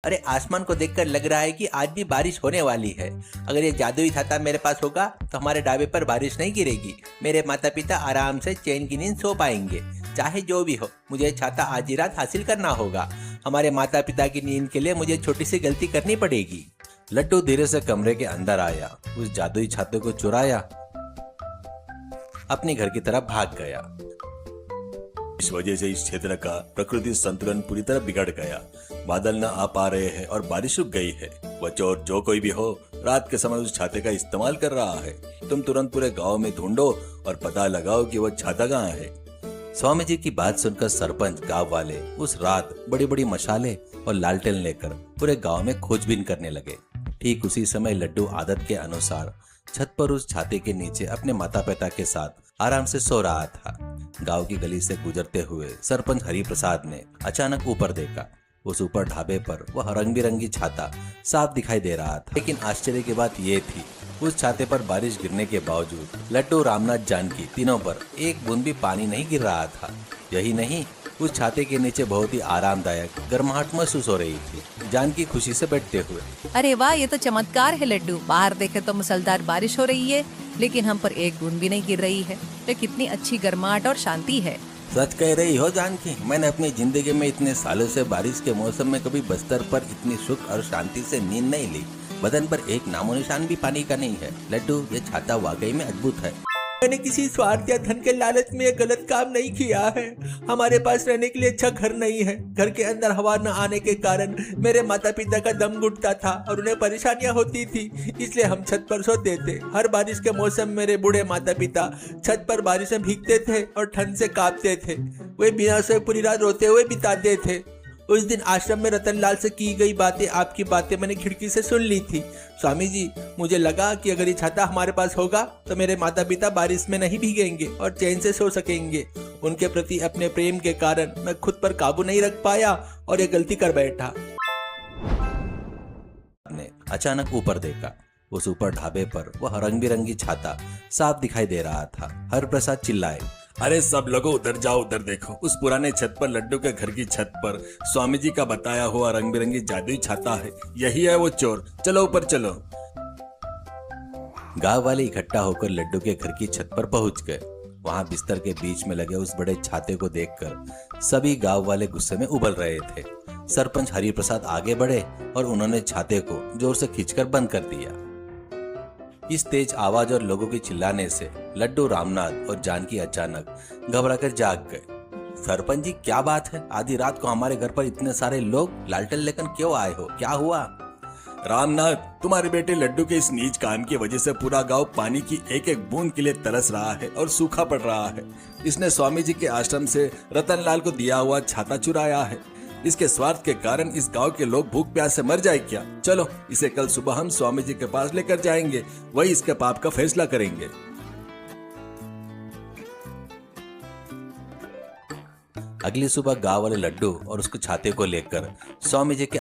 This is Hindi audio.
अरे आसमान को देखकर लग रहा है कि आज भी बारिश होने वाली है। अगर ये जादुई छाता मेरे पास होगा तो हमारे ढाबे पर बारिश नहीं गिरेगी। मेरे माता पिता आराम से चैन की नींद सो पाएंगे। चाहे जो भी हो, मुझे ये छाता आज ही रात हासिल करना होगा। हमारे माता पिता की नींद के लिए मुझे छोटी सी गलती करनी पड़ेगी। लड्डू धीरे से कमरे के अंदर आया, उस जादुई छाते को चुराया, अपने घर की तरफ भाग गया। इस वजह से इस क्षेत्र का प्रकृति संतुलन पूरी तरह बिगड़ गया। बादल न आ पा रहे हैं और बारिश रुक गई है। वह चोर जो कोई भी हो, रात के समय उस छाते का इस्तेमाल कर रहा है। तुम तुरंत पूरे गांव में ढूंढो और पता लगाओ कि वह छाता कहाँ है। स्वामी जी की बात सुनकर सरपंच, गांव वाले उस रात बड़ी बड़ी मशाले और लालटेन लेकर पूरे गांव में खोजबीन करने लगे। ठीक उसी समय लड्डू आदत के अनुसार छत पर उस छाते के नीचे अपने माता पिता के साथ आराम से सो रहा था। गांव की गली से गुजरते हुए सरपंच हरि प्रसाद ने अचानक ऊपर देखा। उस ऊपर ढाबे पर वह रंग बिरंगी छाता साफ दिखाई दे रहा था। लेकिन आश्चर्य की बात ये थी, उस छाते पर बारिश गिरने के बावजूद लड्डू, रामनाथ, जानकी तीनों पर एक बूंद भी पानी नहीं गिर रहा था। यही नहीं, उस छाते के नीचे बहुत ही आरामदायक गर्माहट महसूस हो रही थी। जानकी खुशी से बैठते हुए, अरे वाह, ये तो चमत्कार है लड्डू। बाहर देखे तो मूसलाधार बारिश हो रही है, लेकिन हम पर एक बूंद भी नहीं गिर रही है। तो कितनी अच्छी गर्माहट और शांति है। सच कह रही हो जानकी, मैंने अपनी जिंदगी में इतने सालों से बारिश के मौसम में कभी बस्तर पर इतनी सुख और शांति से नींद नहीं ली। बदन पर एक नामो निशान भी पानी का नहीं है। लड्डू, ये छाता वाकई में अद्भुत है। मैंने किसी स्वार्थ या धन के लालच में ये गलत काम नहीं किया है। हमारे पास रहने के लिए अच्छा घर नहीं है। घर के अंदर हवा न आने के कारण मेरे माता पिता का दम घुटता था और उन्हें परेशानियां होती थी, इसलिए हम छत पर सोते थे। हर बारिश के मौसम मेरे बूढ़े माता पिता छत पर बारिश में भीगते थे और ठंड से कांपते थे। वे बिना सोए पूरी रात रोते हुए बिताते थे। उस दिन आश्रम में रतनलाल से की गई बातें, आपकी बातें मैंने खिड़की से सुन ली थी। स्वामी जी, मुझे लगा कि अगर ये छाता हमारे पास होगा तो मेरे माता पिता बारिश में नहीं भीगेंगे और चैन से सो सकेंगे। उनके प्रति अपने प्रेम के कारण मैं खुद पर काबू नहीं रख पाया और ये गलती कर बैठा। ने अचानक ऊपर देखा। उस ऊपर ढाबे पर वह रंग बिरंगी छाता साफ दिखाई दे रहा था। हर प्रसाद चिल्लाए, अरे सब लोगों, उधर जाओ, उधर देखो। उस पुराने छत पर, लड्डू के घर की छत पर स्वामी जी का बताया हुआ रंग बिरंगी जादुई छाता है। यही है वो चोर। चलो ऊपर चलो। गांव वाले इकट्ठा होकर लड्डू के घर की छत पर पहुंच गए। वहां बिस्तर के बीच में लगे उस बड़े छाते को देखकर सभी गांव वाले गुस्से में उबल रहे थे। सरपंच हरि प्रसाद आगे बढ़े और उन्होंने छाते को जोर से खींचकर बंद कर दिया। इस तेज आवाज और लोगों के चिल्लाने से लड्डू, रामनाथ और जानकी अचानक घबराकर जाग गए। सरपंच जी, क्या बात है? आधी रात को हमारे घर पर इतने सारे लोग लालटेन लेकर क्यों आए हो? क्या हुआ? रामनाथ, तुम्हारे बेटे लड्डू के इस नीच काम की वजह से पूरा गांव पानी की एक एक बूंद के लिए तरस रहा है और सूखा पड़ रहा है। इसने स्वामी जी के आश्रम से रतनलाल को दिया हुआ छाता चुराया है। इसके स्वार्थ के कारण इस गांव के लोग भूख प्यास से मर जाए क्या? चलो, इसे कल सुबह हम स्वामी जी के पास लेकर जाएंगे। वही इसके पाप का फैसला करेंगे। अगली सुबह गांव वाले लड्डू और उसके छाते को लेकर स्वामी जी के